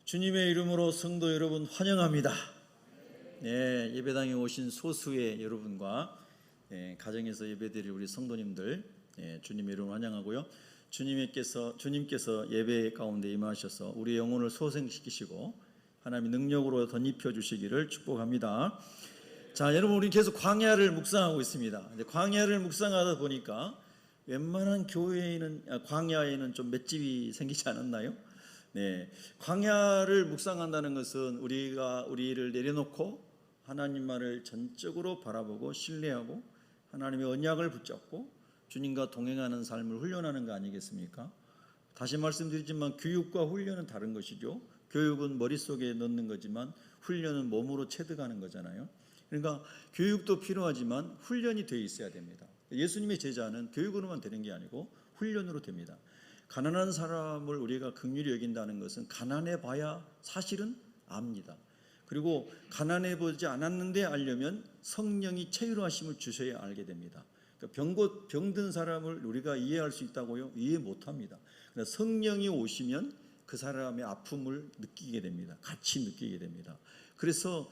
주님의 이름으로 성도 여러분 환영합니다. 네, 예배당에 오신 소수의 여러분과 가정에서 예배드릴 우리 성도님들 주님의 이름으로 환영하고요. 주님께서 예배 가운데 임하셔서 우리 영혼을 소생시키시고 하나님의 능력으로 덧입혀 주시기를 축복합니다. 자, 여러분, 우리 계속 광야를 묵상하고 있습니다. 광야를 묵상하다 보니까 웬만한 광야에는 좀 맷집이 생기지 않았나요? 네, 광야를 묵상한다는 것은 우리를 내려놓고 하나님만을 전적으로 바라보고 신뢰하고 하나님의 언약을 붙잡고 주님과 동행하는 삶을 훈련하는 거 아니겠습니까? 다시 말씀드리지만 교육과 훈련은 다른 것이죠. 교육은 머릿속에 넣는 거지만 훈련은 몸으로 체득하는 거잖아요. 그러니까 교육도 필요하지만 훈련이 되어 있어야 됩니다. 예수님의 제자는 교육으로만 되는 게 아니고 훈련으로 됩니다. 가난한 사람을 우리가 긍휼히 여긴다는 것은 가난해 봐야 사실은 압니다. 그리고 가난해 보지 않았는데 알려면 성령이 체휼하심을 주셔야 알게 됩니다. 그러니까 병든 사람을 우리가 이해할 수 있다고요? 이해 못합니다. 그러니까 성령이 오시면 그 사람의 아픔을 느끼게 됩니다. 같이 느끼게 됩니다. 그래서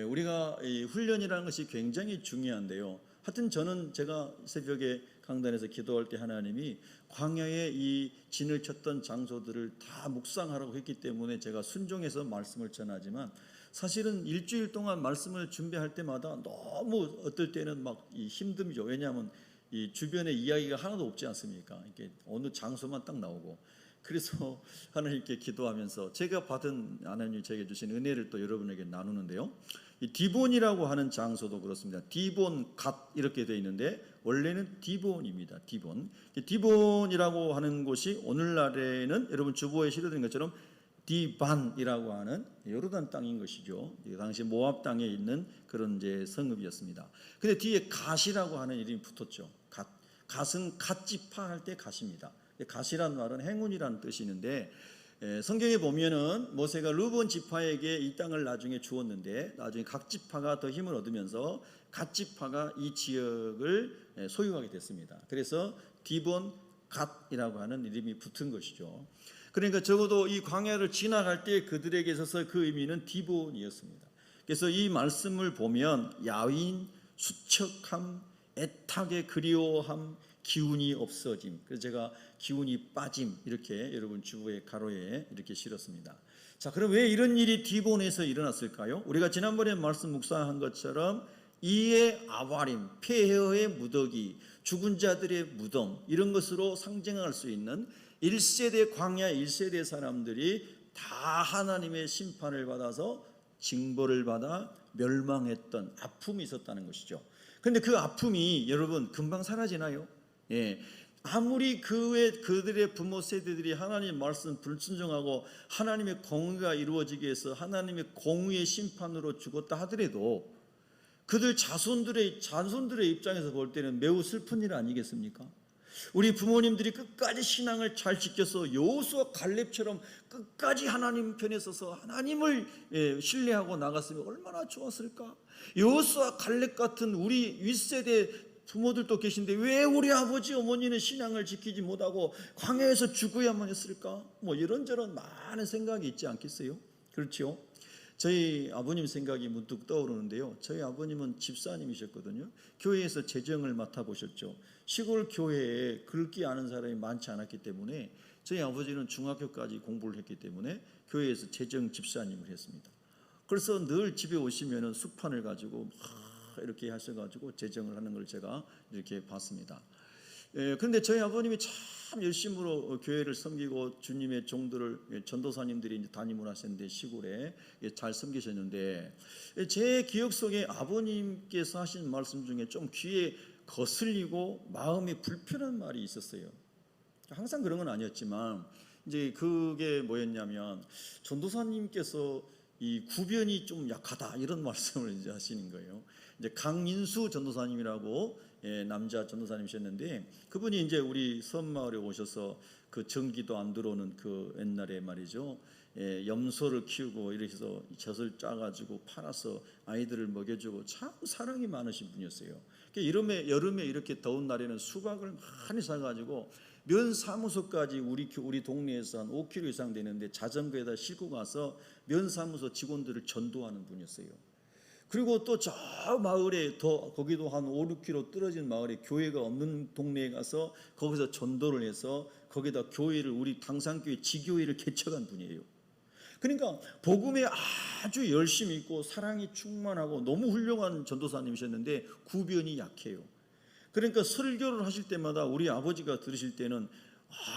우리가 이 훈련이라는 것이 굉장히 중요한데요. 하여튼 제가 새벽에 강단에서 기도할 때 하나님이 광야에 이 진을 쳤던 장소들을 다 묵상하라고 했기 때문에 제가 순종해서 말씀을 전하지만 사실은 일주일 동안 말씀을 준비할 때마다 너무 어떨 때는 막 힘듦이죠. 왜냐하면 이 주변에 이야기가 하나도 없지 않습니까? 이렇게 어느 장소만 딱 나오고. 그래서 하나님께 기도하면서 제가 받은 하나님이 제게 주신 은혜를 또 여러분에게 나누는데요. 이 디본이라고 하는 장소도 그렇습니다. 디본 갓 이렇게 되어 있는데 원래는 디본입니다. 디본이라고 하는 곳이 오늘날에는 여러분 주보에 실어드린 것처럼 디반이라고 하는 요르단 땅인 것이죠. 당시 모압 땅에 있는 그런 이제 성읍이었습니다. 근데 뒤에 갓이라고 하는 이름이 붙었죠. 갓은 갓지파할 때 갓입니다. 갓이란 말은 행운이라는 뜻이 있는데 성경에 보면은 모세가 르본 지파에게 이 땅을 나중에 주었는데 나중에 각 지파가 더 힘을 얻으면서 갓 지파가 이 지역을 소유하게 됐습니다. 그래서 디본 갓이라고 하는 이름이 붙은 것이죠. 그러니까 적어도 이 광야를 지나갈 때 그들에게 있어서 그 의미는 디본이었습니다. 그래서 이 말씀을 보면 야윈, 수척함, 애타게 그리워함, 기운이 없어짐. 그래서 제가 기운이 빠짐 이렇게 여러분 주부의 가로에 이렇게 실었습니다. 자, 그럼 왜 이런 일이 디본에서 일어났을까요? 우리가 지난번에 말씀 묵상한 것처럼 이의 아와림, 폐허의 무더기, 죽은 자들의 무덤 이런 것으로 상징할 수 있는 1세대 광야 1세대 사람들이 다 하나님의 심판을 받아서 징벌을 받아 멸망했던 아픔이 있었다는 것이죠. 그런데 그 아픔이 여러분 금방 사라지나요? 예, 아무리 그들의 부모 세대들이 하나님의 말씀 불순종하고 하나님의 공의가 이루어지기 위해서 하나님의 공의의 심판으로 죽었다 하더라도 그들 자손들의 입장에서 볼 때는 매우 슬픈 일 아니겠습니까? 우리 부모님들이 끝까지 신앙을 잘 지켜서 여호수아 갈렙처럼 끝까지 하나님 편에 서서 하나님을 신뢰하고 나갔으면 얼마나 좋았을까? 여호수아 갈렙 같은 우리 윗세대 부모들도 계신데 왜 우리 아버지 어머니는 신앙을 지키지 못하고 광야에서 죽어야만 했을까? 뭐 이런저런 많은 생각이 있지 않겠어요? 그렇죠? 저희 아버님 생각이 문득 떠오르는데요. 저희 아버님은 집사님이셨거든요. 교회에서 재정을 맡아보셨죠. 시골 교회에 글귀 아는 사람이 많지 않았기 때문에 저희 아버지는 중학교까지 공부를 했기 때문에 교회에서 재정 집사님을 했습니다. 그래서 늘 집에 오시면은 숙판을 가지고 이렇게 하셔가지고 재정을 하는 걸 제가 이렇게 봤습니다. 그런데 저희 아버님이 참 열심으로 교회를 섬기고 주님의 종들을 전도사님들이 이제 담임을 하셨는데 시골에 잘 섬기셨는데 제 기억 속에 아버님께서 하신 말씀 중에 좀 귀에 거슬리고 마음이 불편한 말이 있었어요. 항상 그런 건 아니었지만 이제 그게 뭐였냐면 전도사님께서 이 구변이 좀 약하다 이런 말씀을 이제 하시는 거예요. 이제 강인수 전도사님이라고 남자 전도사님이셨는데 그분이 이제 우리 섬마을에 오셔서 그 전기도 안 들어오는 그 옛날에 말이죠. 염소를 키우고 이래서 젖을 짜가지고 팔아서 아이들을 먹여주고 참 사랑이 많으신 분이었어요. 여름에 이렇게 더운 날에는 수박을 많이 사가지고 면 사무소까지 우리 동네에서 한 5km 이상 되는데 자전거에다 싣고 가서 면 사무소 직원들을 전도하는 분이었어요. 그리고 또 저 마을에 거기도 한 5, 6km 떨어진 마을에 교회가 없는 동네에 가서 거기서 전도를 해서 거기다 교회를 우리 당산교회 지교회를 개척한 분이에요. 그러니까 복음에 아주 열심히 있고 사랑이 충만하고 너무 훌륭한 전도사님이셨는데 구변이 약해요. 그러니까 설교를 하실 때마다 우리 아버지가 들으실 때는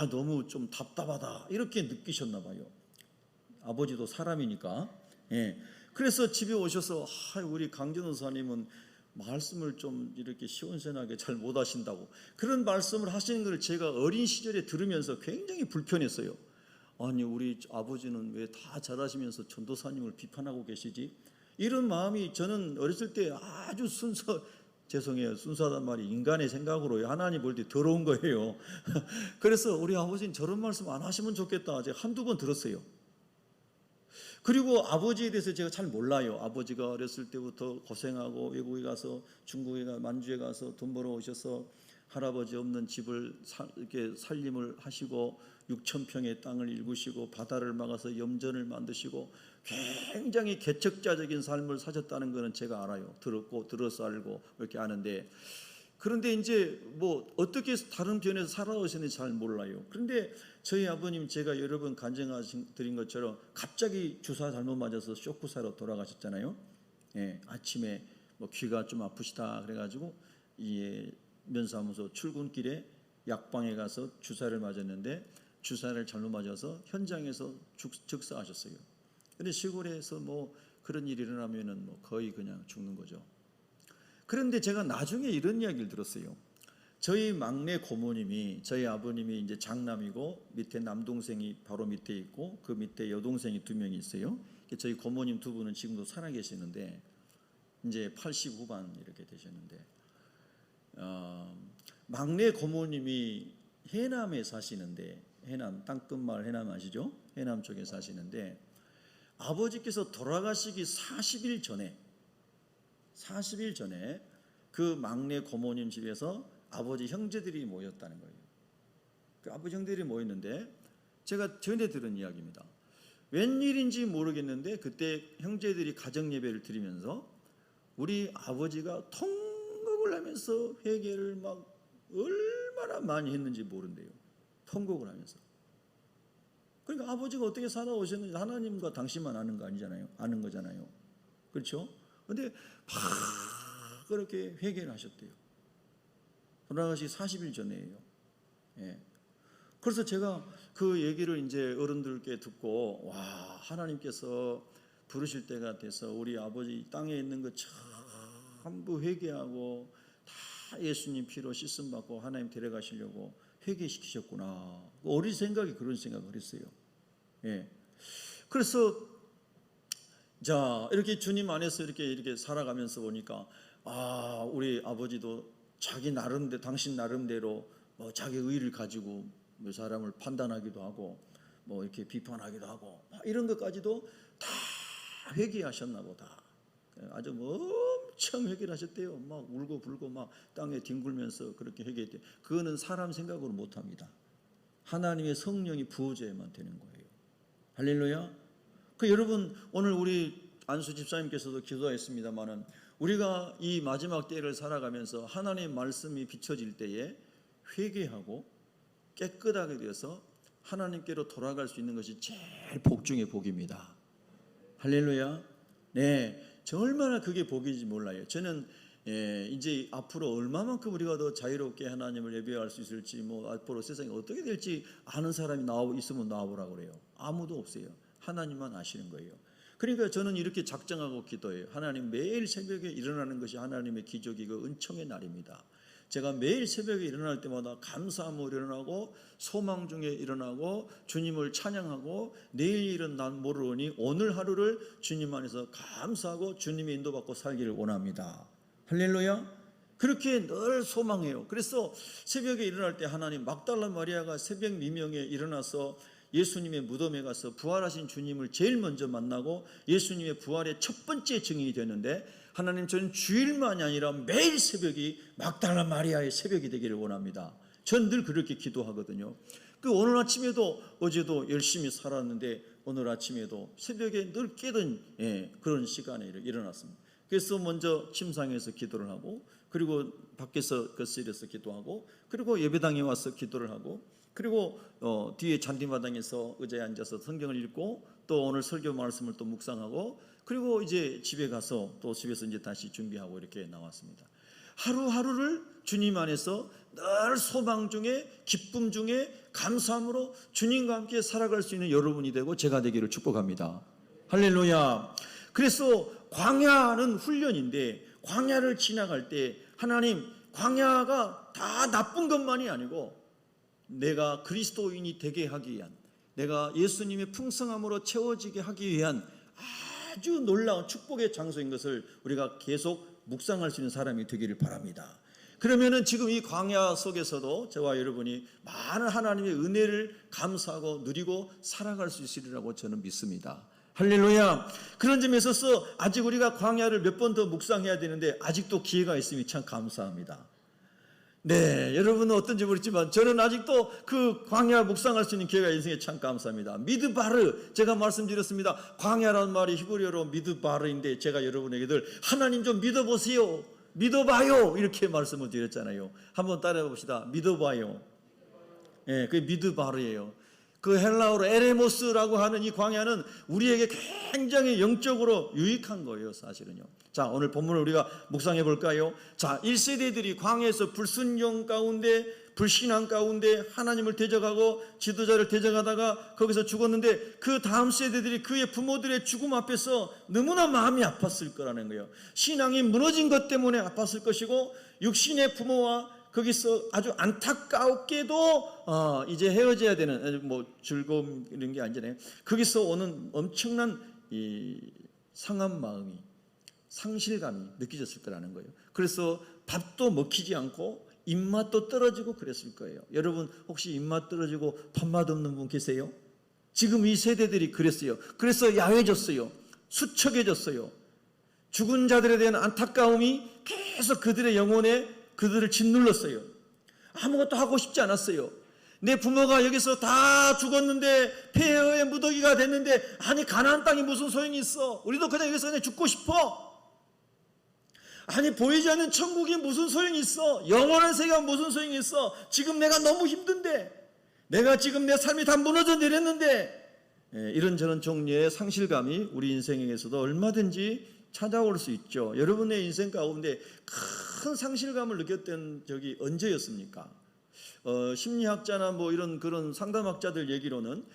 너무 좀 답답하다 이렇게 느끼셨나 봐요. 아버지도 사람이니까. 예. 그래서 집에 오셔서 우리 강전도사님은 말씀을 좀 이렇게 시원시원하게 잘 못하신다고 그런 말씀을 하시는 걸 제가 어린 시절에 들으면서 굉장히 불편했어요. 아니 우리 아버지는 왜 다 잘하시면서 전도사님을 비판하고 계시지? 이런 마음이 저는 어렸을 때 아주 죄송해요. 순수하단 말이 인간의 생각으로 하나님 볼 때 더러운 거예요. 그래서 우리 아버지는 저런 말씀 안 하시면 좋겠다. 제가 한두 번 들었어요. 그리고 아버지에 대해서 제가 잘 몰라요. 아버지가 어렸을 때부터 고생하고 외국에 가서 중국에 만주에 가서 돈 벌어 오셔서 할아버지 없는 집을 이렇게 살림을 하시고 6,000평의 땅을 일구시고 바다를 막아서 염전을 만드시고 굉장히 개척자적인 삶을 사셨다는 것은 제가 알아요. 들어서 알고 이렇게 아는데, 그런데 이제 뭐 어떻게 다른 편에서 살아오셨는지 잘 몰라요. 그런데 저희 아버님 제가 여러 번 간증드린 것처럼 갑자기 주사 잘못 맞아서 쇼크사로 돌아가셨잖아요. 예, 아침에 뭐 귀가 좀 아프시다 그래가지고 이 면사무소 출근길에 약방에 가서 주사를 맞았는데 주사를 잘못 맞아서 현장에서 즉사하셨어요. 근데 시골에서 뭐 그런 일이 일어나면은 뭐 거의 그냥 죽는 거죠. 그런데 제가 나중에 이런 이야기를 들었어요. 저희 막내 고모님이, 저희 아버님이 이제 장남이고 밑에 남동생이 바로 밑에 있고 그 밑에 여동생이 2명이 있어요. 저희 고모님 2분은 지금도 살아계시는데 이제 80 후반 이렇게 되셨는데 막내 고모님이 해남에 사시는데, 해남 땅끝마을 해남 아시죠? 해남 쪽에 사시는데 아버지께서 돌아가시기 40일 전에 그 막내 고모님 집에서 아버지 형제들이 모였다는 거예요. 그 아버지 형제들이 모였는데 제가 전에 들은 이야기입니다. 웬일인지 모르겠는데 그때 형제들이 가정 예배를 드리면서 우리 아버지가 통곡을 하면서 회개를 막 얼마나 많이 했는지 모른대요. 통곡을 하면서. 그러니까 아버지가 어떻게 살아오셨는지 하나님과 당신만 아는 거 아니잖아요. 아는 거잖아요. 그렇죠? 근데 막 그렇게 회개를 하셨대요. 돌아가시기 40일 전에예요. 예. 그래서 제가 그 얘기를 이제 어른들께 듣고 하나님께서 부르실 때가 돼서 우리 아버지 땅에 있는 거 전부 회개하고 다 예수님 피로 씻음 받고 하나님 데려가시려고 회개시키셨구나. 어린 생각이 그런 생각을 했어요. 예. 그래서 자, 이렇게 주님 안에서 이렇게 살아가면서 보니까 우리 아버지도 자기 나름대로, 당신 나름대로 자기 의의를 가지고 사람을 판단하기도 하고 뭐 이렇게 비판하기도 하고 이런 것까지도 다 회개하셨나 보다. 아주 엄청 회개를 하셨대요. 막 울고 불고 막 땅에 뒹굴면서 그렇게 회개했대요. 그거는 사람 생각으로 못합니다. 하나님의 성령이 부어줘야만 되는 거예요. 할렐루야. 여러분 오늘 우리 안수 집사님께서도 기도했습니다마는 우리가 이 마지막 때를 살아가면서 하나님의 말씀이 비춰질 때에 회개하고 깨끗하게 되어서 하나님께로 돌아갈 수 있는 것이 제일 복 중의 복입니다. 할렐루야. 네, 저 얼마나 그게 복인지 몰라요. 저는 이제 앞으로 얼마만큼 우리가 더 자유롭게 하나님을 예배할 수 있을지, 뭐 앞으로 세상이 어떻게 될지 아는 사람이 있으면 나와보라고 그래요. 아무도 없어요. 하나님만 아시는 거예요. 그러니까 저는 이렇게 작정하고 기도해요. 하나님, 매일 새벽에 일어나는 것이 하나님의 기적이고 은총의 날입니다. 제가 매일 새벽에 일어날 때마다 감사함으로 일어나고 소망 중에 일어나고 주님을 찬양하고 내일 일은 난 모르니 오늘 하루를 주님 안에서 감사하고 주님의 인도받고 살기를 원합니다. 할렐루야. 그렇게 늘 소망해요. 그래서 새벽에 일어날 때 하나님, 막달라 마리아가 새벽 미명에 일어나서 예수님의 무덤에 가서 부활하신 주님을 제일 먼저 만나고 예수님의 부활의 첫 번째 증인이 되는데, 하나님, 저는 주일만이 아니라 매일 새벽이 막달라 마리아의 새벽이 되기를 원합니다. 전 늘 그렇게 기도하거든요. 그 오늘 아침에도 어제도 열심히 살았는데 오늘 아침에도 새벽에 늘 깨던 그런 시간에 일어났습니다. 그래서 먼저 침상에서 기도를 하고, 그리고 밖에서 거실에서 기도하고, 그리고 예배당에 와서 기도를 하고, 그리고 뒤에 잔디마당에서 의자에 앉아서 성경을 읽고, 또 오늘 설교 말씀을 또 묵상하고, 그리고 이제 집에 가서 또 집에서 이제 다시 준비하고 이렇게 나왔습니다. 하루하루를 주님 안에서 늘 소망 중에, 기쁨 중에, 감사함으로 주님과 함께 살아갈 수 있는 여러분이 되고 제가 되기를 축복합니다. 할렐루야. 그래서 광야는 훈련인데, 광야를 지나갈 때 하나님, 광야가 다 나쁜 것만이 아니고 내가 그리스도인이 되게 하기 위한, 내가 예수님의 풍성함으로 채워지게 하기 위한 아주 놀라운 축복의 장소인 것을 우리가 계속 묵상할 수 있는 사람이 되기를 바랍니다. 그러면은 지금 이 광야 속에서도 저와 여러분이 많은 하나님의 은혜를 감사하고 누리고 살아갈 수 있으리라고 저는 믿습니다. 할렐루야. 그런 점에 있어서 아직 우리가 광야를 몇 번 더 묵상해야 되는데 아직도 기회가 있으니 참 감사합니다. 네, 여러분은 어떤지 모르겠지만 저는 아직도 그 광야 묵상할 수 있는 기회가 있으니 참 감사합니다. 미드바르, 제가 말씀드렸습니다. 광야라는 말이 히브리어로 미드바르인데 제가 여러분에게들 하나님 좀 믿어보세요, 믿어봐요 이렇게 말씀을 드렸잖아요. 한번 따라해 봅시다. 믿어봐요. 예, 그게 미드바르예요. 그 헬라어로 에레모스라고 하는 이 광야는 우리에게 굉장히 영적으로 유익한 거예요, 사실은요. 자, 오늘 본문을 우리가 묵상해 볼까요? 자, 1세대들이 광야에서 불순종 가운데, 불신앙 가운데 하나님을 대적하고 지도자를 대적하다가 거기서 죽었는데, 그 다음 세대들이 그의 부모들의 죽음 앞에서 너무나 마음이 아팠을 거라는 거예요. 신앙이 무너진 것 때문에 아팠을 것이고, 육신의 부모와 거기서 아주 안타깝게도 이제 헤어져야 되는, 뭐 즐거움 이런 게 아니잖아요. 거기서 오는 엄청난 이 상한 마음이, 상실감이 느껴졌을 거라는 거예요. 그래서 밥도 먹히지 않고 입맛도 떨어지고 그랬을 거예요. 여러분 혹시 입맛 떨어지고 밥맛 없는 분 계세요? 지금 이 세대들이 그랬어요. 그래서 야해졌어요. 수척해졌어요. 죽은 자들에 대한 안타까움이 계속 그들의 영혼에 그들을 짓눌렀어요. 아무것도 하고 싶지 않았어요. 내 부모가 여기서 다 죽었는데 폐허의 무더기가 됐는데, 아니 가나안 땅이 무슨 소용이 있어? 우리도 그냥 여기서 그냥 죽고 싶어. 아니 보이지 않는 천국이 무슨 소용이 있어? 영원한 세계가 무슨 소용이 있어? 지금 내가 너무 힘든데, 내가 지금 내 삶이 다 무너져 내렸는데, 이런저런 종류의 상실감이 우리 인생에서도 얼마든지 찾아올 수 있죠. 여러분의 인생 가운데 큰 상실감을 느꼈던 적이 언제였습니까? 심리학자나 뭐 이런 그런 상담학자들 얘기로는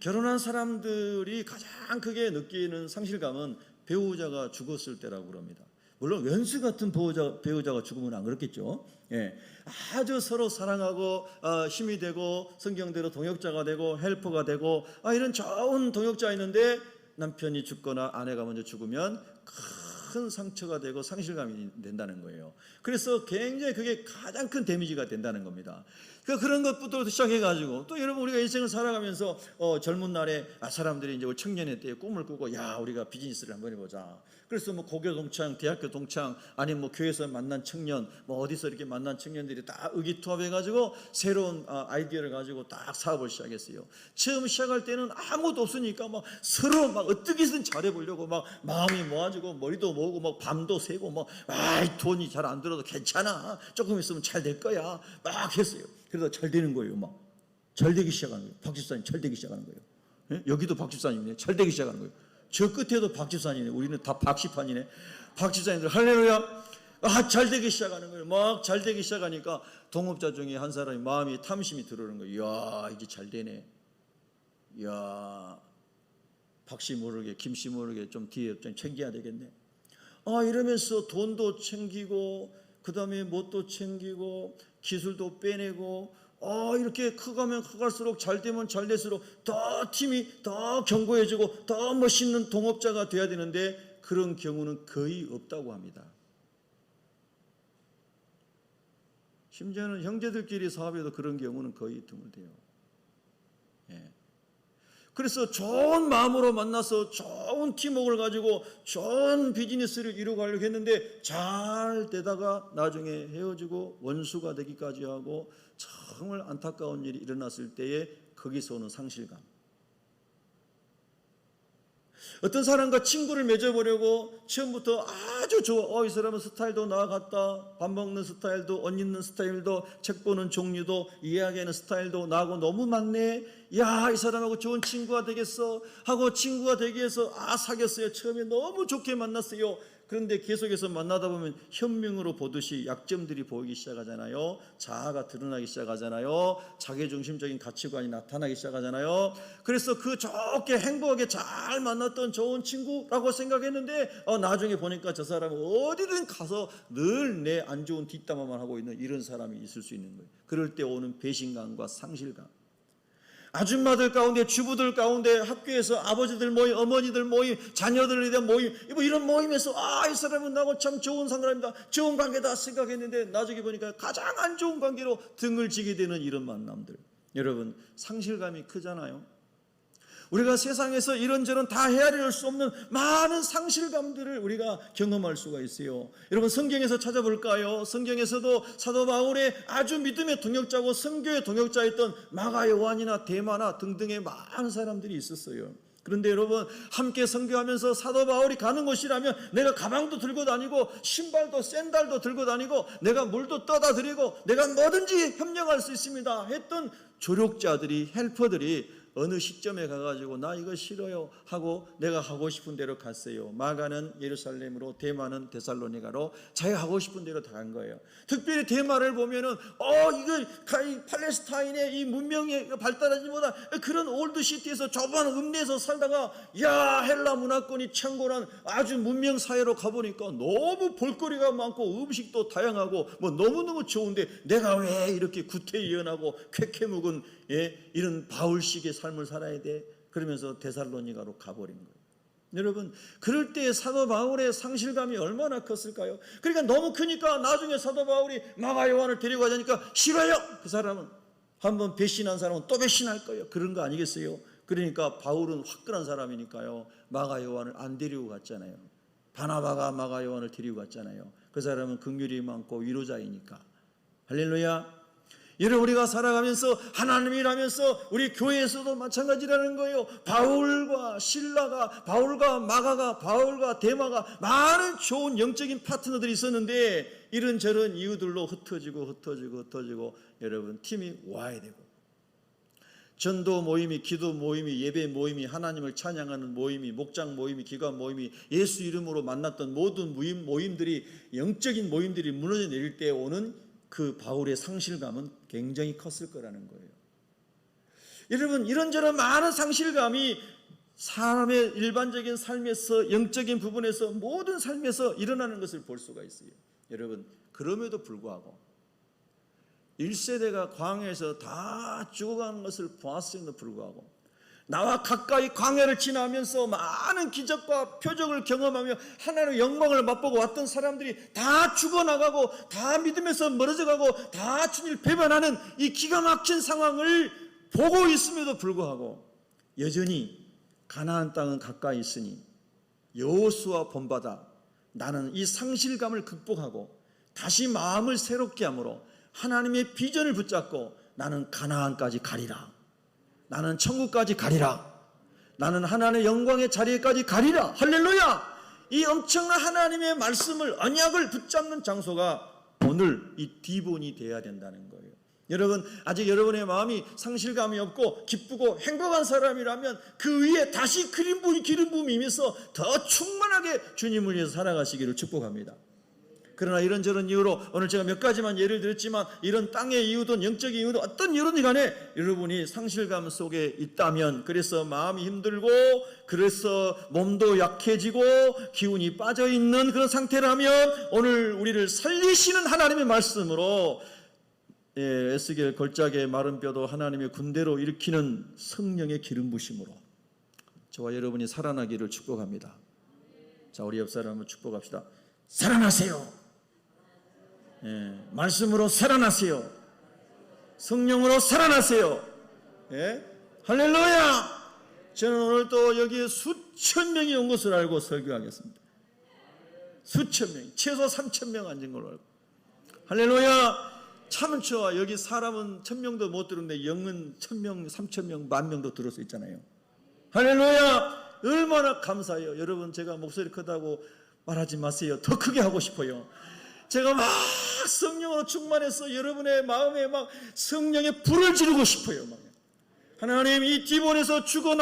결혼한 사람들이 가장 크게 느끼는 상실감은 배우자가 죽었을 때라고 그럽니다. 물론 왼수 같은 배우자가 죽으면 안 그렇겠죠. 아주 서로 사랑하고 힘이 되고 성경대로 동역자가 되고 헬퍼가 되고 이런 좋은 동역자가 있는데, 남편이 죽거나 아내가 먼저 죽으면 큰 상처가 되고 상실감이 된다는 거예요. 그래서 굉장히 그게 가장 큰 데미지가 된다는 겁니다. 그런 것부터 시작해가지고 또 여러분 우리가 인생을 살아가면서 젊은 날에 사람들이 이제 청년의 때에 꿈을 꾸고, 야 우리가 비즈니스를 한번 해보자. 그래서 뭐 고교 동창, 대학교 동창, 아니면 뭐 교회에서 만난 청년, 뭐 어디서 이렇게 만난 청년들이 다 의기투합해가지고 새로운 아이디어를 가지고 딱 사업을 시작했어요. 처음 시작할 때는 아무것도 없으니까 막 서로 막 어떻게든 잘해보려고 막 마음이 모아지고 머리도 모으고 막 밤도 새고 막 돈이 잘 안 들어도 괜찮아, 조금 있으면 잘 될 거야 막 했어요. 그러다 잘 되는 거예요. 막 잘 되기 시작하는 거예요. 박 집사님 잘 되기 시작하는 거예요. 여기도 박 집사님이네. 잘 되기 시작하는 거예요. 저 끝에도 박 집사님이네. 우리는 다 박시판이네. 박 집사님들 할렐루야. 잘 되기 시작하는 거예요. 막 잘 되기 시작하니까 동업자 중에 한 사람이 마음이 탐심이 들어오는 거예요. 이야 이제 잘 되네. 이야 박씨 모르게 김씨 모르게 좀 뒤에 좀 챙겨야 되겠네. 이러면서 돈도 챙기고 그 다음에 뭣도 챙기고 기술도 빼내고 이렇게 커가면 커갈수록 잘되면 잘될수록 더 팀이 더 견고해지고 더 멋있는 동업자가 돼야 되는데, 그런 경우는 거의 없다고 합니다. 심지어는 형제들끼리 사업해도 그런 경우는 거의 드물대요. 그래서 좋은 마음으로 만나서 좋은 팀워크를 가지고 좋은 비즈니스를 이루어가려고 했는데 잘 되다가 나중에 헤어지고 원수가 되기까지 하고 정말 안타까운 일이 일어났을 때에 거기서 오는 상실감. 어떤 사람과 친구를 맺어보려고 처음부터 아주 좋아. 이 사람은 스타일도 나와 같다. 밥 먹는 스타일도, 옷 입는 스타일도, 책 보는 종류도, 이야기하는 스타일도 나하고 너무 맞네. 야, 이 사람하고 좋은 친구가 되겠어 하고 친구가 되기 위해서 사귀었어요. 처음에 너무 좋게 만났어요. 그런데 계속해서 만나다 보면 현명으로 보듯이 약점들이 보이기 시작하잖아요. 자아가 드러나기 시작하잖아요. 자기중심적인 가치관이 나타나기 시작하잖아요. 그래서 그 좋게 행복하게 잘 만났던 좋은 친구라고 생각했는데 나중에 보니까 저 사람은 어디든 가서 늘 내 안 좋은 뒷담화만 하고 있는 이런 사람이 있을 수 있는 거예요. 그럴 때 오는 배신감과 상실감. 아줌마들 가운데, 주부들 가운데, 학교에서 아버지들 모임, 어머니들 모임, 자녀들에 대한 모임, 이런 모임에서 이 사람은 나하고 참 좋은 사람이다, 좋은 관계다 생각했는데 나중에 보니까 가장 안 좋은 관계로 등을 지게 되는 이런 만남들. 여러분, 상실감이 크잖아요. 우리가 세상에서 이런저런 다 헤아릴 수 없는 많은 상실감들을 우리가 경험할 수가 있어요. 여러분, 성경에서 찾아볼까요? 성경에서도 사도 바울의 아주 믿음의 동역자고 선교의 동역자였던 마가 요한이나 데마나 등등의 많은 사람들이 있었어요. 그런데 여러분, 함께 선교하면서 사도 바울이 가는 곳이라면 내가 가방도 들고 다니고 신발도 샌달도 들고 다니고 내가 물도 떠다 드리고 내가 뭐든지 협력할 수 있습니다 했던 조력자들이, 헬퍼들이 어느 시점에 가가지고 나 이거 싫어요 하고 내가 하고 싶은 대로 갔어요. 마가는 예루살렘으로, 데마는 데살로니가로 자기가 하고 싶은 대로 다 간 거예요. 특별히 데마를 보면은 이거 팔레스타인의 이 문명이 발달하지보다 그런 올드 시티에서 좁은 읍내에서 살다가 헬라 문화권이 창궐한 아주 문명 사회로 가보니까 너무 볼거리가 많고 음식도 다양하고 너무너무 좋은데 내가 왜 이렇게 구태의연하고 쾌쾌묵은 이런 바울식의 삶을 살아야 돼? 그러면서 데살로니가로 가버린 거예요. 여러분, 그럴 때 사도 바울의 상실감이 얼마나 컸을까요? 그러니까 너무 크니까 나중에 사도 바울이 마가 요한을 데리고 가자니까 싫어요. 그 사람은 한번 배신한 사람은 또 배신할 거예요. 그런 거 아니겠어요? 그러니까 바울은 화끈한 사람이니까요, 마가 요한을 안 데리고 갔잖아요. 바나바가 마가 요한을 데리고 갔잖아요. 그 사람은 긍휼이 많고 위로자이니까. 할렐루야. 여러분, 우리가 살아가면서 하나님이라면서 우리 교회에서도 마찬가지라는 거예요. 바울과 신라가, 바울과 마가가, 바울과 데마가 많은 좋은 영적인 파트너들이 있었는데 이런저런 이유들로 흩어지고 여러분, 팀이 와야 되고, 전도 모임이, 기도 모임이, 예배 모임이, 하나님을 찬양하는 모임이, 목장 모임이, 기관 모임이, 예수 이름으로 만났던 모든 모임들이, 영적인 모임들이 무너져 내릴 때 오는 그 바울의 상실감은 굉장히 컸을 거라는 거예요. 여러분, 이런저런 많은 상실감이 사람의 일반적인 삶에서, 영적인 부분에서, 모든 삶에서 일어나는 것을 볼 수가 있어요. 여러분, 그럼에도 불구하고 1세대가 광야에서 다 죽어가는 것을 보았음에도 불구하고 나와 가까이 광야를 지나면서 많은 기적과 표적을 경험하며 하나님의 영광을 맛보고 왔던 사람들이 다 죽어나가고 다 믿음에서 멀어져가고 다 주님을 배반하는 이 기가 막힌 상황을 보고 있음에도 불구하고 여전히 가나안 땅은 가까이 있으니 여호수아 본받아 나는 이 상실감을 극복하고 다시 마음을 새롭게 함으로 하나님의 비전을 붙잡고 나는 가나안까지 가리라. 나는 천국까지 가리라. 나는 하나님의 영광의 자리에까지 가리라. 할렐루야. 이 엄청난 하나님의 말씀을, 언약을 붙잡는 장소가 오늘 이 디본이 되어야 된다는 거예요. 여러분, 아직 여러분의 마음이 상실감이 없고 기쁘고 행복한 사람이라면 그 위에 다시 기름 부음이 임해서 더 충만하게 주님을 위해서 살아가시기를 축복합니다. 그러나 이런저런 이유로 오늘 제가 몇 가지만 예를 들었지만 이런 땅의 이유든 영적인 이유든 어떤 이유든 간에 여러분이 상실감 속에 있다면, 그래서 마음이 힘들고 그래서 몸도 약해지고 기운이 빠져있는 그런 상태라면 오늘 우리를 살리시는 하나님의 말씀으로 에스겔 걸작의 마른 뼈도 하나님의 군대로 일으키는 성령의 기름 부심으로 저와 여러분이 살아나기를 축복합니다. 자, 우리 옆 사람을 축복합시다. 살아나세요. 말씀으로 살아나세요. 성령으로 살아나세요. 할렐루야. 저는 오늘 또 여기에 수천 명이 온 것을 알고 설교하겠습니다. 수천 명, 최소 3천 명 앉은 걸로 알고. 할렐루야. 참 좋아. 여기 사람은 1,000명도 못 들었는데 영은 1,000명, 3,000명, 10,000명도 들을 수 있잖아요. 할렐루야. 얼마나 감사해요. 여러분, 제가 목소리 크다고 말하지 마세요. 더 크게 하고 싶어요. 제가 막 성령으로 충만해서 여러분의 마음에 막 성령의 불을 지르고 싶어요. 막. 하나님, 이 디본에서 죽어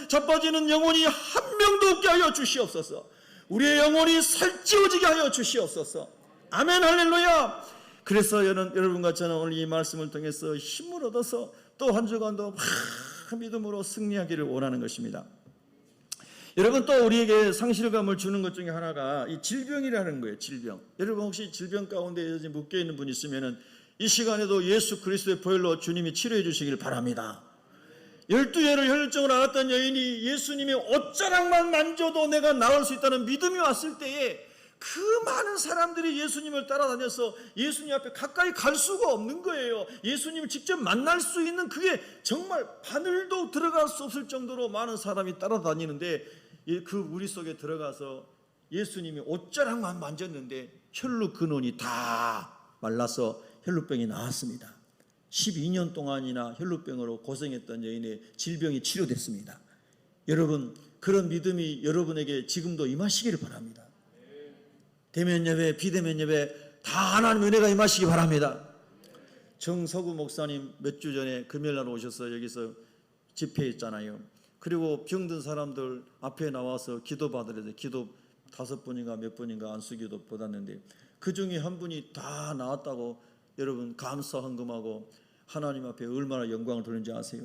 자빠지는 영혼이 한 명도 없게 하여 주시옵소서. 우리의 영혼이 살찌워지게 하여 주시옵소서. 아멘. 할렐루야. 그래서 여러분과 저는 오늘 이 말씀을 통해서 힘을 얻어서 또 한 주간도 막 믿음으로 승리하기를 원하는 것입니다. 여러분, 또 우리에게 상실감을 주는 것 중에 하나가 이 질병이라는 거예요. 질병. 여러분, 혹시 질병 가운데 묶여 있는 분 있으면은 이 시간에도 예수 그리스도의 보혈로 주님이 치료해 주시길 바랍니다. 12해를 혈증으로 앓았던 여인이 예수님의 옷자락만 만져도 내가 나을 수 있다는 믿음이 왔을 때에 그 많은 사람들이 예수님을 따라다녀서 예수님 앞에 가까이 갈 수가 없는 거예요. 예수님을 직접 만날 수 있는, 그게 정말 바늘도 들어갈 수 없을 정도로 많은 사람이 따라다니는데, 그 무리 속에 들어가서 예수님이 옷자락만 만졌는데 혈루 근원이 다 말라서 혈루병이 나았습니다. 12년 동안이나 혈루병으로 고생했던 여인의 질병이 치료됐습니다. 여러분, 그런 믿음이 여러분에게 지금도 임하시기를 바랍니다. 대면 예배, 비대면 예배 다 하나님의 은혜가 임하시기 바랍니다. 정서구 목사님 몇 주 전에 금요일날 오셔서 여기서 집회했잖아요. 그리고 병든 사람들 앞에 나와서 기도 받으래서 기도 5분인가 몇 분인가 안수기도 받았는데 그 중에 한 분이 다 나았다고 여러분 감사 헌금하고 하나님 앞에 얼마나 영광을 돌리는지 아세요?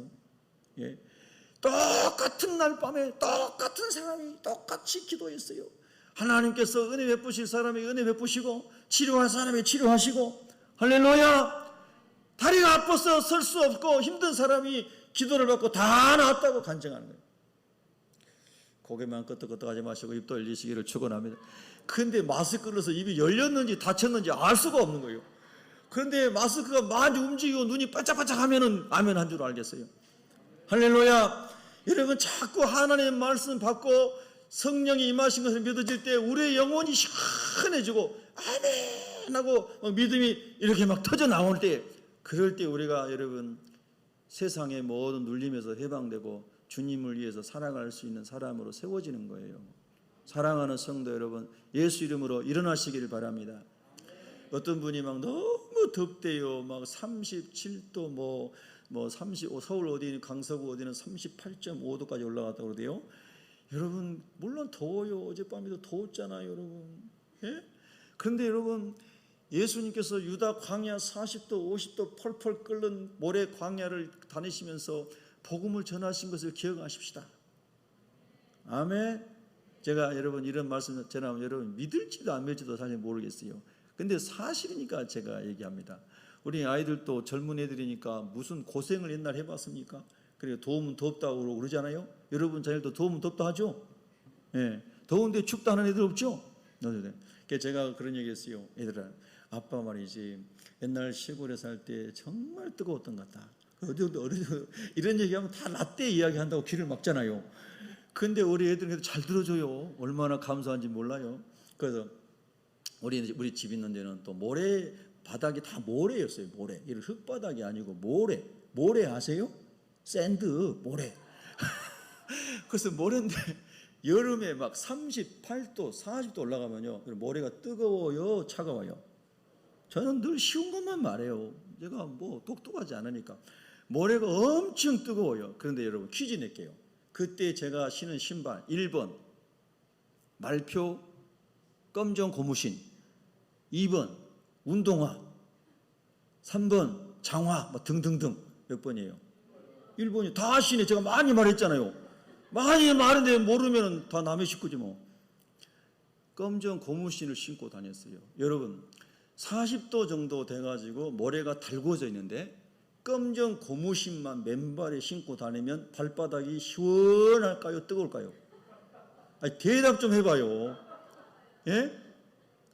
예. 똑같은 날 밤에 똑같은 사람이 똑같이 기도했어요. 하나님께서 은혜 베푸실 사람에게 은혜 베푸시고 치료할 사람에게 치료하시고, 할렐루야. 다리가 아파서 설 수 없고 힘든 사람이 기도를 받고 다 나았다고 간증하는 거예요. 고개만 끄덕끄덕하지 마시고 입도 열리시기를 축원합니다. 그런데 마스크를 써서 입이 열렸는지 닫혔는지 알 수가 없는 거예요. 그런데 마스크가 많이 움직이고 눈이 반짝반짝하면은 아멘 한 줄 알겠어요. 할렐루야. 여러분, 자꾸 하나님의 말씀 받고 성령이 임하신 것을 믿어질 때 우리의 영혼이 시원해지고 아멘 하고 믿음이 이렇게 막 터져 나올 때, 그럴 때 우리가 여러분 세상의 모든 눌림에서 해방되고 주님을 위해서 살아갈 수 있는 사람으로 세워지는 거예요. 사랑하는 성도 여러분, 예수 이름으로 일어나시기를 바랍니다. 어떤 분이 막 너무 덥대요. 막 37도 뭐 35, 서울 어디는 강서구 어디는 38.5도까지 올라갔다고 그러대요. 여러분, 물론 더워요. 어젯밤에도 더웠잖아요, 여러분. 예? 그런데 여러분, 예수님께서 유다 광야 40도, 50도 펄펄 끓는 모래 광야를 다니시면서 복음을 전하신 것을 기억하십시다. 아멘. 제가 여러분 이런 말씀 전하면 여러분 믿을지도 안 믿을지도 사실 모르겠어요. 근데 사실이니까 제가 얘기합니다. 우리 아이들도 젊은 애들이니까 무슨 고생을 옛날 해봤습니까? 그리고 더우면 덥다고 그러잖아요. 여러분 자녀도 더우면 덥다 하죠. 예, 더운데 춥다 하는 애들 없죠. 그래서 제가 그런 얘기했어요. 얘들아, 아빠 말이지 옛날 시골에 살 때 정말 뜨거웠던 것 같다. 어디 이런 얘기하면 다 라떼 이야기한다고 귀를 막잖아요. 근데 우리 애들은 잘 들어줘요. 얼마나 감사한지 몰라요. 그래서 우리 집 있는 데는 또 모래 바닥이 다 모래였어요. 모래. 이런 흙바닥이 아니고 모래. 모래 아세요? 샌드 모래. 그래서 모래인데 여름에 막 38도 40도 올라가면요 모래가 뜨거워요 차가워요? 저는 늘 쉬운 것만 말해요. 제가 뭐 똑똑하지 않으니까. 모래가 엄청 뜨거워요. 그런데 여러분 퀴즈 낼게요. 그때 제가 신은 신발 1번 말표 검정 고무신, 2번 운동화, 3번 장화 뭐 등등등. 몇 번이에요? 1번이 다 신해. 제가 많이 말했잖아요. 많이 말했는데 모르면 다 남의 식구지 뭐. 검정 고무신을 신고 다녔어요. 여러분 40도 정도 돼가지고 모래가 달궈져 있는데 검정 고무신만 맨발에 신고 다니면 발바닥이 시원할까요? 뜨거울까요? 아니, 대답 좀 해봐요. 예?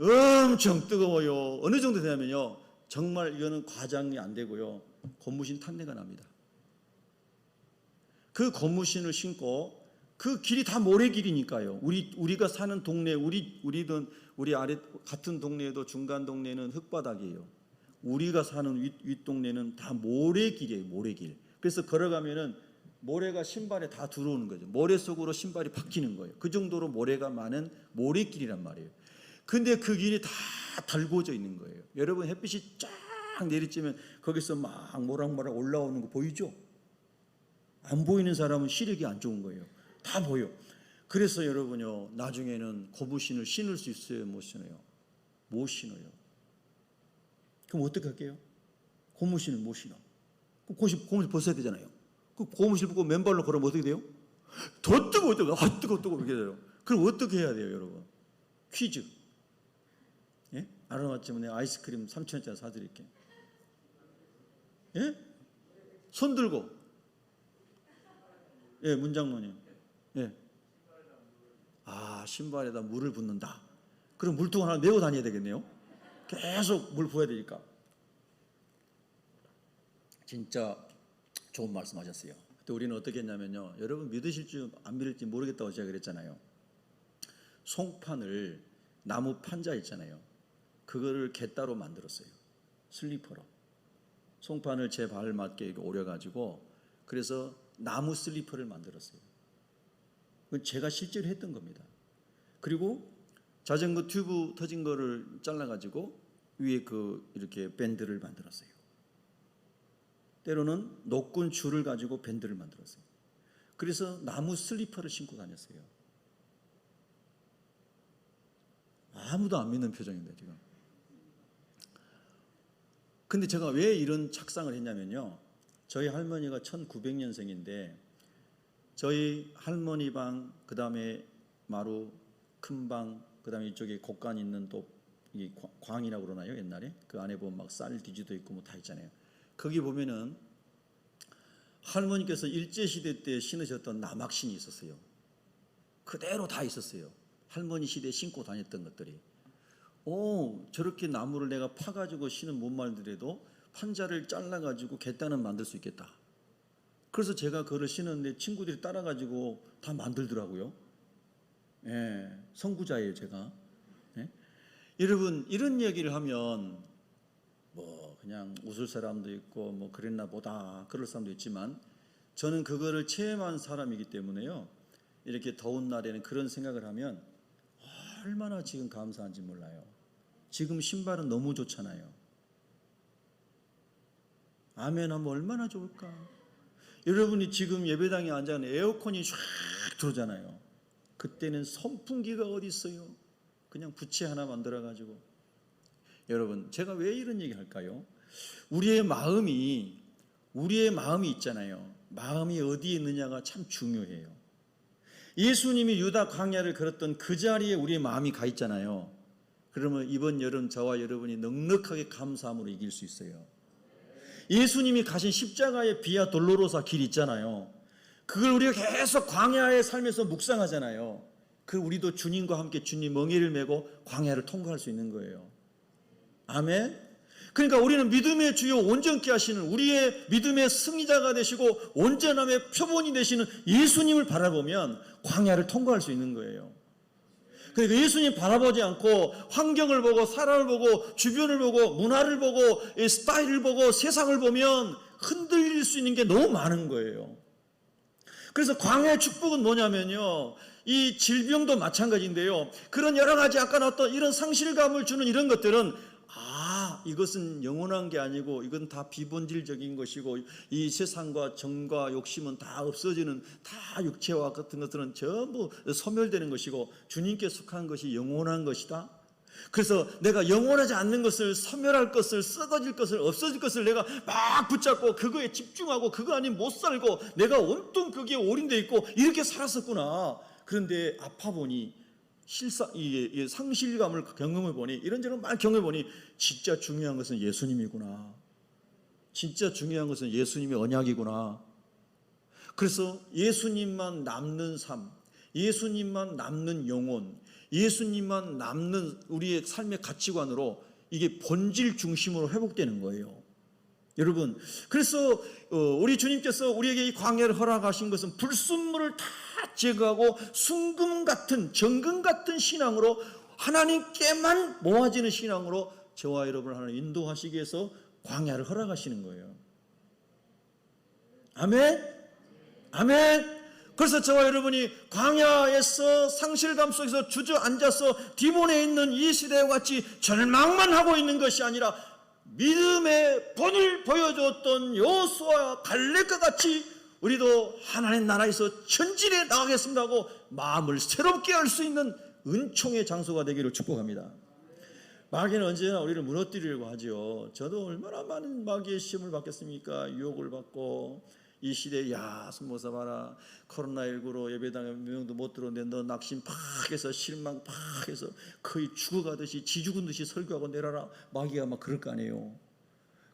엄청 뜨거워요. 어느 정도 되냐면요 정말 이거는 과장이 안 되고요 고무신 탄내가 납니다. 그 고무신을 신고 그 길이 다 모래길이니까요. 우리가 사는 동네 우리 아래 같은 동네에도 중간 동네는 흙바닥이에요. 우리가 사는 윗동네는 다 모래길이에요. 모래길. 그래서 걸어가면은 모래가 신발에 다 들어오는 거죠. 모래 속으로 신발이 박히는 거예요. 그 정도로 모래가 많은 모래길이란 말이에요. 근데 그 길이 다 달궈져 있는 거예요. 여러분 햇빛이 쫙 내리쬐면 거기서 막 모락모락 올라오는 거 보이죠? 안 보이는 사람은 시력이 안 좋은 거예요. 다 보여. 그래서 여러분요, 나중에는 고무신을 신을 수 있어요? 못 신어요? 못 신어요. 그럼 어떻게 할게요? 고무신을 못 신어. 고무신 벗어야 되잖아요. 그 고무신 벗고 맨발로 걸으면 어떻게 돼요? 더 뜨거워, 뜨거워 이렇게 돼요. 그럼 어떻게 해야 돼요, 여러분? 퀴즈. 예? 알아맞히면 내가 아이스크림 3,000원짜리 사드릴게. 예? 손 들고. 예, 문장로님. 예. 아, 신발에다 물을 붓는다. 그럼 물통 하나 메고 다녀야 되겠네요. 계속 물 부어야 되니까. 진짜 좋은 말씀하셨어요. 그때 우리는 어떻게 했냐면요. 여러분 믿으실지 안 믿을지 모르겠다고 제가 그랬잖아요. 송판을 나무 판자 있잖아요. 그거를 갯다로 만들었어요. 슬리퍼로. 송판을 제 발 맞게 이렇게 오려가지고 그래서 나무 슬리퍼를 만들었어요. 그건 제가 실제로 했던 겁니다. 그리고 자전거 튜브 터진 거를 잘라가지고 위에 이렇게 밴드를 만들었어요. 때로는 노끈 줄을 가지고 밴드를 만들었어요. 그래서 나무 슬리퍼를 신고 다녔어요. 아무도 안 믿는 표정인데 지금. 근데 제가 왜 이런 착상을 했냐면요. 저희 할머니가 1900년생인데 저희 할머니 방, 그 다음에 마루 큰 방, 그 다음에 이쪽에 곡간 있는 또 이 광이라고 그러나요? 옛날에 그 안에 보면 막 쌀 뒤지도 있고 뭐 다 있잖아요. 거기 보면은 할머니께서 일제시대 때 신으셨던 남학신이 있었어요. 그대로 다 있었어요. 할머니 시대에 신고 다녔던 것들이. 저렇게 나무를 내가 파가지고 신은 못 말더라도 판자를 잘라가지고 갯단은 만들 수 있겠다. 그래서 제가 그걸 신었는데 친구들이 따라가지고 다 만들더라고요. 예, 선구자예요 제가. 예? 여러분 이런 얘기를 하면 뭐 그냥 웃을 사람도 있고 뭐 그랬나 보다 그럴 사람도 있지만 저는 그거를 체험한 사람이기 때문에요. 이렇게 더운 날에는 그런 생각을 하면 얼마나 지금 감사한지 몰라요. 지금 신발은 너무 좋잖아요. 아멘 하면 얼마나 좋을까. 여러분이 지금 예배당에 앉아있는 에어컨이 쫙 들어오잖아요. 그때는 선풍기가 어디 있어요. 그냥 부채 하나 만들어가지고. 여러분 제가 왜 이런 얘기 할까요? 우리의 마음이 있잖아요. 마음이 어디에 있느냐가 참 중요해요. 예수님이 유다 광야를 걸었던 그 자리에 우리의 마음이 가 있잖아요. 그러면 이번 여름 저와 여러분이 넉넉하게 감사함으로 이길 수 있어요. 예수님이 가신 십자가의 비아 돌로로사 길 있잖아요. 그걸 우리가 계속 광야에 살면서 묵상하잖아요. 그 우리도 주님과 함께 주님 멍에를 메고 광야를 통과할 수 있는 거예요. 아멘. 그러니까 우리는 믿음의 주요 온전케 하시는 우리의 믿음의 승리자가 되시고 온전함의 표본이 되시는 예수님을 바라보면 광야를 통과할 수 있는 거예요. 그러니까 예수님 바라보지 않고 환경을 보고 사람을 보고 주변을 보고 문화를 보고 스타일을 보고 세상을 보면 흔들릴 수 있는 게 너무 많은 거예요. 그래서 광야의 축복은 뭐냐면요. 이 질병도 마찬가지인데요. 그런 여러 가지 아까 나왔던 이런 상실감을 주는 이런 것들은 이것은 영원한 게 아니고 이건 다 비본질적인 것이고 이 세상과 정과 욕심은 다 없어지는 다 육체와 같은 것들은 전부 소멸되는 것이고 주님께 속한 것이 영원한 것이다. 그래서 내가 영원하지 않는 것을 소멸할 것을 썩어질 것을 없어질 것을 내가 막 붙잡고 그거에 집중하고 그거 아니면 못 살고 내가 온통 거기에 올인되어 있고 이렇게 살았었구나. 그런데 아파 보니 상실감을 경험해보니 이런저런 막 경험해보니 진짜 중요한 것은 예수님이구나. 진짜 중요한 것은 예수님의 언약이구나. 그래서 예수님만 남는 삶, 예수님만 남는 영혼, 예수님만 남는 우리의 삶의 가치관으로 이게 본질 중심으로 회복되는 거예요. 여러분, 그래서 우리 주님께서 우리에게 이 광야를 허락하신 것은 불순물을 다 제거하고 순금 같은 정금 같은 신앙으로 하나님께만 모아지는 신앙으로 저와 여러분을 하나님 인도하시기 위해서 광야를 허락하시는 거예요. 아멘? 아멘? 그래서 저와 여러분이 광야에서 상실감 속에서 주저앉아서 디몬에 있는 이 시대와 같이 절망만 하고 있는 것이 아니라 믿음의 본을 보여줬던 여호수아와 갈렙과 같이 우리도 하나님 나라에서 천진에 나가겠습니다 하고 마음을 새롭게 할 수 있는 은총의 장소가 되기를 축복합니다. 마귀는 언제나 우리를 무너뜨리려고 하죠. 저도 얼마나 많은 마귀의 시험을 받겠습니까? 유혹을 받고 이 시대에 야 손모사 봐라, 코로나19로 예배당에 몇 명도 못 들어오는데 너 낙심 팍 해서 실망 팍 해서 거의 죽어가듯이 지죽은 듯이 설교하고 내려라. 마귀가 막 그럴 거 아니에요.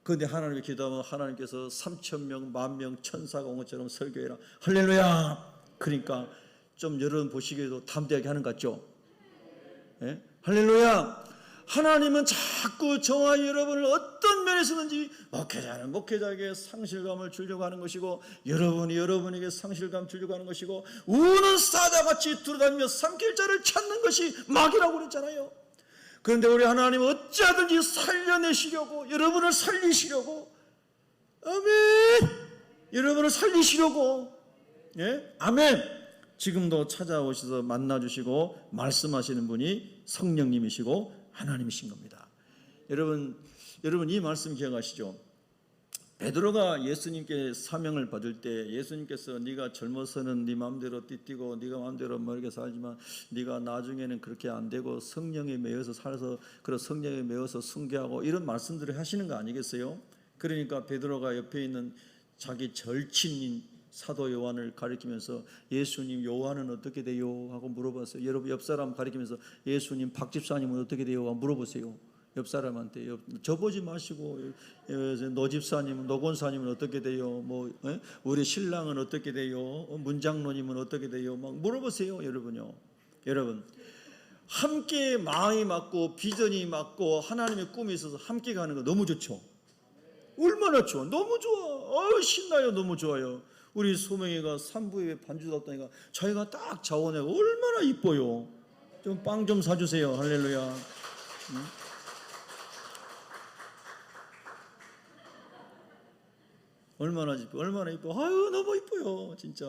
그런데 하나님의 기도하면 하나님께서 3,000명, 10,000명, 천사가 온 것처럼 설교해라. 할렐루야. 그러니까 좀 여러분 보시기에도 담대하게 하는 것 같죠? 예? 할렐루야. 하나님은 자꾸 저와 여러분을 어떤 면에서든지 목회자는 목회자에게 상실감을 주려고 하는 것이고 여러분이 여러분에게 상실감 주려고 하는 것이고 우는 사자같이 두루다니며 삼킬 자를 찾는 것이 마귀라고 그랬잖아요. 그런데 우리 하나님은 어찌하든지 살려내시려고 여러분을 살리시려고 아멘 여러분을 살리시려고 예? 아멘 지금도 찾아오셔서 만나주시고 말씀하시는 분이 성령님이시고 하나님이신 겁니다. 여러분 이 말씀 기억하시죠? 베드로가 예수님께 사명을 받을 때 예수님께서 네가 젊어서는 네 마음대로 띠뛰고 네가 마음대로 멀게 살지만 네가 나중에는 그렇게 안 되고 성령에 매여서 살아서 그런 성령에 매여서 순교하고 이런 말씀들을 하시는 거 아니겠어요? 그러니까 베드로가 옆에 있는 자기 절친인 사도 요한을 가리키면서 예수님 요한은 어떻게 돼요? 하고 물어봤어요. 여러분 옆 사람 가리키면서 예수님 박 집사님은 어떻게 돼요? 하고 물어보세요. 옆 사람한테 저보지 마시고 노 집사님은 노 권사님은 어떻게 돼요? 뭐 우리 신랑은 어떻게 돼요? 문장로님은 어떻게 돼요? 막 물어보세요, 여러분요. 여러분 함께 마음이 맞고 비전이 맞고 하나님의 꿈이 있어서 함께 가는 거 너무 좋죠. 얼마나 좋아, 너무 좋아. 신나요, 너무 좋아요. 우리 소명이가 3부에 반주 잡다니까 자기가 딱 자원해가 얼마나 이뻐요. 좀 빵 좀 사주세요. 할렐루야. 응? 얼마나 이뻐. 아유 너무 이뻐요. 진짜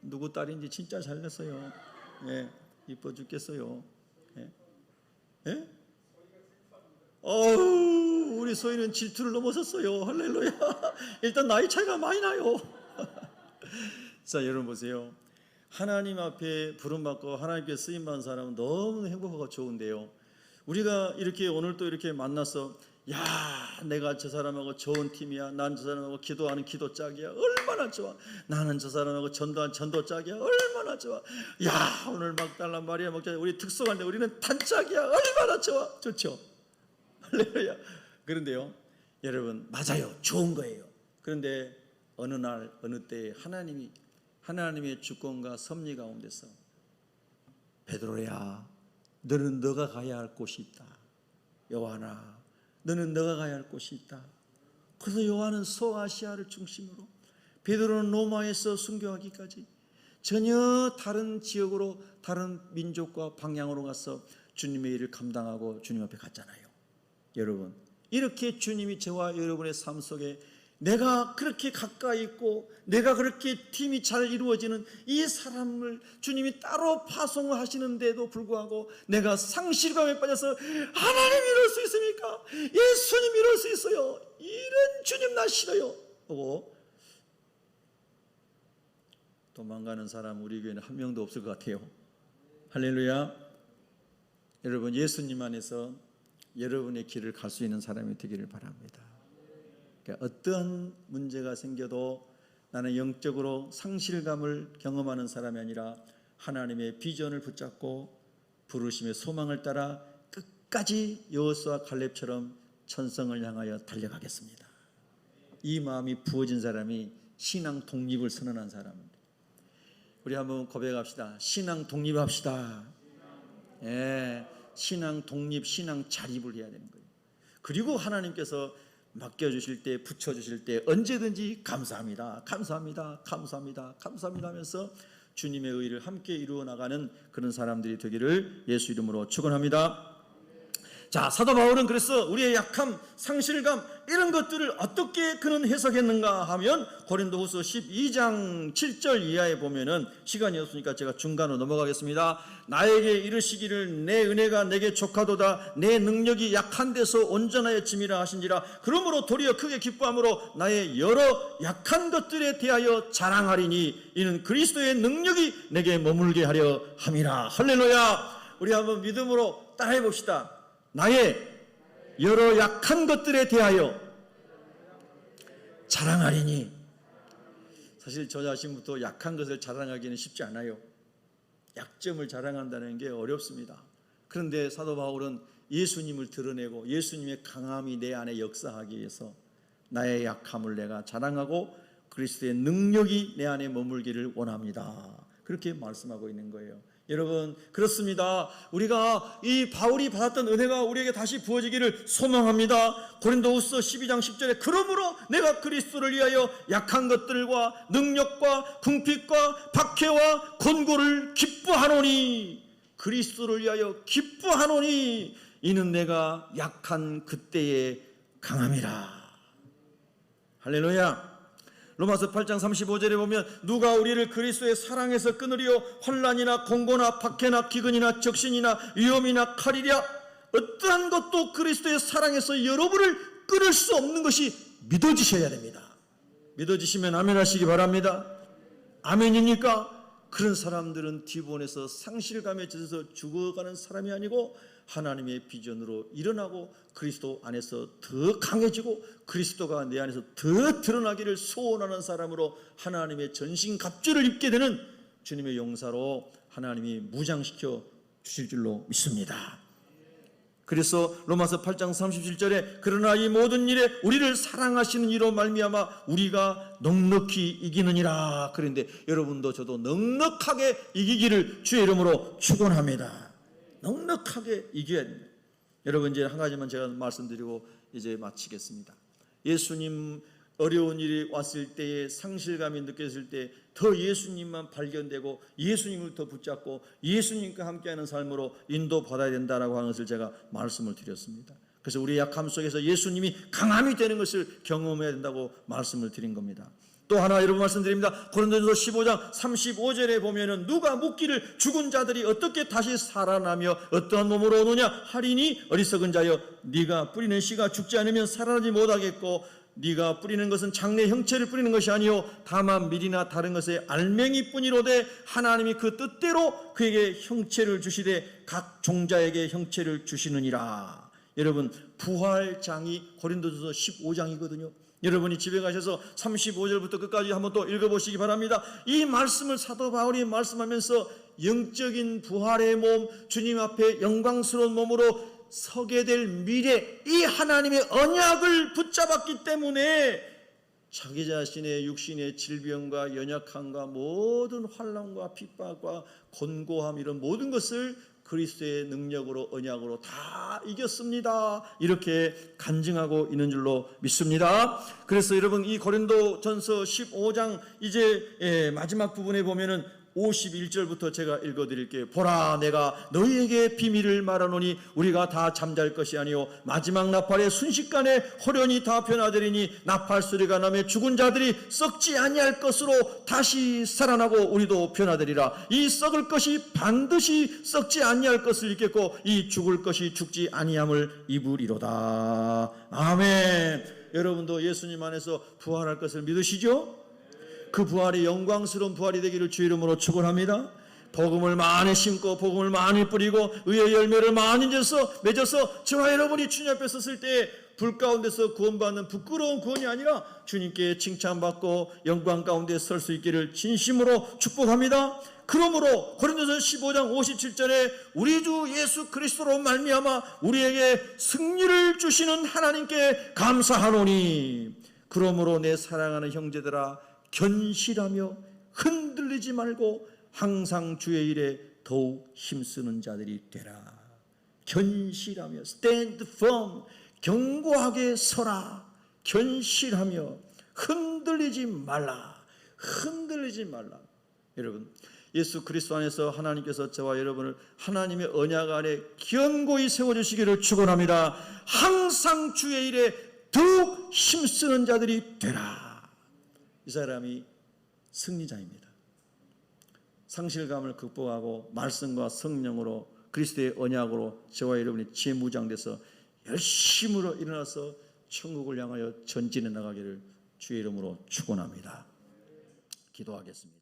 누구 딸인지 진짜 잘났어요. 예, 이뻐 죽겠어요. 예? 예? 우리 소희는 질투를 넘어섰어요. 할렐루야. 일단 나이 차이가 많이 나요. 자, 여러분 보세요. 하나님 앞에 부름받고 하나님께 쓰임받은 사람은 너무 행복하고 좋은데요. 우리가 이렇게 오늘 또 이렇게 만나서 야 내가 저 사람하고 좋은 팀이야. 난 저 사람하고 기도하는 기도 짝이야. 얼마나 좋아. 나는 저 사람하고 전도하는 전도 짝이야. 얼마나 좋아. 야 오늘 막달라 마리아 먹자. 우리 특송한데 우리는 단짝이야. 얼마나 좋아. 좋죠. 할렐루야. 그런데요 여러분 맞아요. 좋은 거예요. 그런데 어느 날 어느 때에 하나님의 주권과 섭리 가운데서 베드로야 너는 너가 가야 할 곳이 있다. 요한아 너는 너가 가야 할 곳이 있다. 그래서 요한은 소아시아를 중심으로 베드로는 로마에서 순교하기까지 전혀 다른 지역으로 다른 민족과 방향으로 가서 주님의 일을 감당하고 주님 앞에 갔잖아요. 여러분 이렇게 주님이 저와 여러분의 삶 속에 내가 그렇게 가까이 있고 내가 그렇게 팀이 잘 이루어지는 이 사람을 주님이 따로 파송을 하시는데도 불구하고 내가 상실감에 빠져서 하나님 이럴 수 있습니까? 예수님 이럴 수 있어요. 이런 주님 나 싫어요 하고 도망가는 사람 우리 교회는 한 명도 없을 것 같아요. 할렐루야. 여러분 예수님 안에서 여러분의 길을 갈 수 있는 사람이 되기를 바랍니다. 그러니까 어떤 문제가 생겨도 나는 영적으로 상실감을 경험하는 사람이 아니라 하나님의 비전을 붙잡고 부르심의 소망을 따라 끝까지 여호수아 갈렙처럼 천성을 향하여 달려가겠습니다. 이 마음이 부어진 사람이 신앙 독립을 선언한 사람입니다. 우리 한번 고백합시다. 신앙 독립합시다. 예, 신앙 독립, 신앙 자립을 해야 되는 거예요. 그리고 하나님께서 맡겨주실 때, 붙여주실 때 언제든지 감사합니다, 감사합니다, 감사합니다, 감사합니다 하면서 주님의 의를 함께 이루어 나가는 그런 사람들이 되기를 예수 이름으로 축원합니다. 자, 사도 바울은 그래서 우리의 약함, 상실감 이런 것들을 어떻게 그는 해석했는가 하면 고린도후서 12장 7절 이하에 보면은, 시간이 없으니까 제가 중간으로 넘어가겠습니다. 나에게 이르시기를 내 은혜가 내게 족하도다, 내 능력이 약한 데서 온전하여 짐이라 하신지라. 그러므로 도리어 크게 기뻐함으로 나의 여러 약한 것들에 대하여 자랑하리니 이는 그리스도의 능력이 내게 머물게 하려 함이라. 할렐루야. 우리 한번 믿음으로 따라해 봅시다. 나의 여러 약한 것들에 대하여 자랑하리니. 사실 저 자신부터 약한 것을 자랑하기는 쉽지 않아요. 약점을 자랑한다는 게 어렵습니다. 그런데 사도 바울은 예수님을 드러내고 예수님의 강함이 내 안에 역사하기 위해서 나의 약함을 내가 자랑하고 그리스도의 능력이 내 안에 머물기를 원합니다. 그렇게 말씀하고 있는 거예요. 여러분, 그렇습니다. 우리가 이 바울이 받았던 은혜가 우리에게 다시 부어지기를 소망합니다. 고린도후서 12장 10절에 그러므로 내가 그리스도를 위하여 약한 것들과 능력과 궁핍과 박해와 곤고를 기뻐하노니, 그리스도를 위하여 기뻐하노니 이는 내가 약한 그때에 강함이라. 할렐루야. 로마서 8장 35절에 보면 누가 우리를 그리스도의 사랑에서 끊으리요, 환난이나 공고나 박해나 기근이나 적신이나 위험이나 칼이랴. 어떠한 것도 그리스도의 사랑에서 여러분을 끊을 수 없는 것이 믿어지셔야 됩니다. 믿어지시면 아멘 하시기 바랍니다. 아멘입니까? 그런 사람들은 기본에서 상실감에 젖어서 죽어가는 사람이 아니고 하나님의 비전으로 일어나고 그리스도 안에서 더 강해지고 그리스도가 내 안에서 더 드러나기를 소원하는 사람으로 하나님의 전신갑주를 입게 되는 주님의 용사로 하나님이 무장시켜 주실 줄로 믿습니다. 그래서 로마서 8장 37절에 그러나 이 모든 일에 우리를 사랑하시는 이로 말미암아 우리가 넉넉히 이기느니라. 그런데 여러분도 저도 넉넉하게 이기기를 주의 이름으로 축원합니다. 넉넉하게 이겨야 됩니다. 여러분, 이제 한 가지만 제가 말씀드리고 이제 마치겠습니다. 예수님 어려운 일이 왔을 때에 상실감이 느껴질 때 더 예수님만 발견되고 예수님을 더 붙잡고 예수님과 함께하는 삶으로 인도받아야 된다라고 하는 것을 제가 말씀을 드렸습니다. 그래서 우리의 약함 속에서 예수님이 강함이 되는 것을 경험해야 된다고 말씀을 드린 겁니다. 또 하나 여러분 말씀드립니다. 고린도전서 15장 35절에 보면은 누가 묻기를 죽은 자들이 어떻게 다시 살아나며 어떠한 몸으로 오느냐 하리니 어리석은 자여 네가 뿌리는 씨가 죽지 않으면 살아나지 못하겠고 네가 뿌리는 것은 장래 형체를 뿌리는 것이 아니요 다만 밀이나 다른 것의 알맹이뿐이로되 하나님이 그 뜻대로 그에게 형체를 주시되 각 종자에게 형체를 주시느니라. 여러분, 부활장이 고린도전서 15장이거든요. 여러분이 집에 가셔서 35절부터 끝까지 한번 또 읽어보시기 바랍니다. 이 말씀을 사도 바울이 말씀하면서 영적인 부활의 몸, 주님 앞에 영광스러운 몸으로 서게 될 미래, 이 하나님의 언약을 붙잡았기 때문에 자기 자신의 육신의 질병과 연약함과 모든 환난과 핍박과 곤고함 이런 모든 것을 그리스도의 능력으로 언약으로 다 이겼습니다. 이렇게 간증하고 있는 줄로 믿습니다. 그래서 여러분, 이 고린도전서 15장 이제 마지막 부분에 보면은 51절부터 제가 읽어드릴게요. 보라, 내가 너희에게 비밀을 말하노니 우리가 다 잠잘 것이 아니요 마지막 나팔의 순식간에 호련히 다 변화되리니 나팔 소리가 나며 죽은 자들이 썩지 아니할 것으로 다시 살아나고 우리도 변화되리라. 이 썩을 것이 반드시 썩지 아니할 것을 입겠고 이 죽을 것이 죽지 아니함을 입으리로다. 아멘. 여러분도 예수님 안에서 부활할 것을 믿으시죠? 그 부활이 영광스러운 부활이 되기를 주의 이름으로 축원합니다. 복음을 많이 심고 복음을 많이 뿌리고 의의 열매를 많이 맺어서 저와 여러분이 주님 앞에 섰을 때 불 가운데서 구원받는 부끄러운 구원이 아니라 주님께 칭찬받고 영광 가운데 설 수 있기를 진심으로 축복합니다. 그러므로 고린도전서 15장 57절에 우리 주 예수 그리스도로 말미암아 우리에게 승리를 주시는 하나님께 감사하노니 그러므로 내 사랑하는 형제들아 견실하며 흔들리지 말고 항상 주의 일에 더욱 힘쓰는 자들이 되라. 견실하며 stand firm, 견고하게 서라. 견실하며 흔들리지 말라. 흔들리지 말라. 여러분, 예수 그리스도 안에서 하나님께서 저와 여러분을 하나님의 언약 안에 견고히 세워주시기를 축원합니다. 항상 주의 일에 더욱 힘쓰는 자들이 되라. 이 사람이 승리자입니다. 상실감을 극복하고 말씀과 성령으로 그리스도의 언약으로 저와 여러분이 재무장돼서 열심으로 일어나서 천국을 향하여 전진해 나가기를 주의 이름으로 축원합니다. 기도하겠습니다.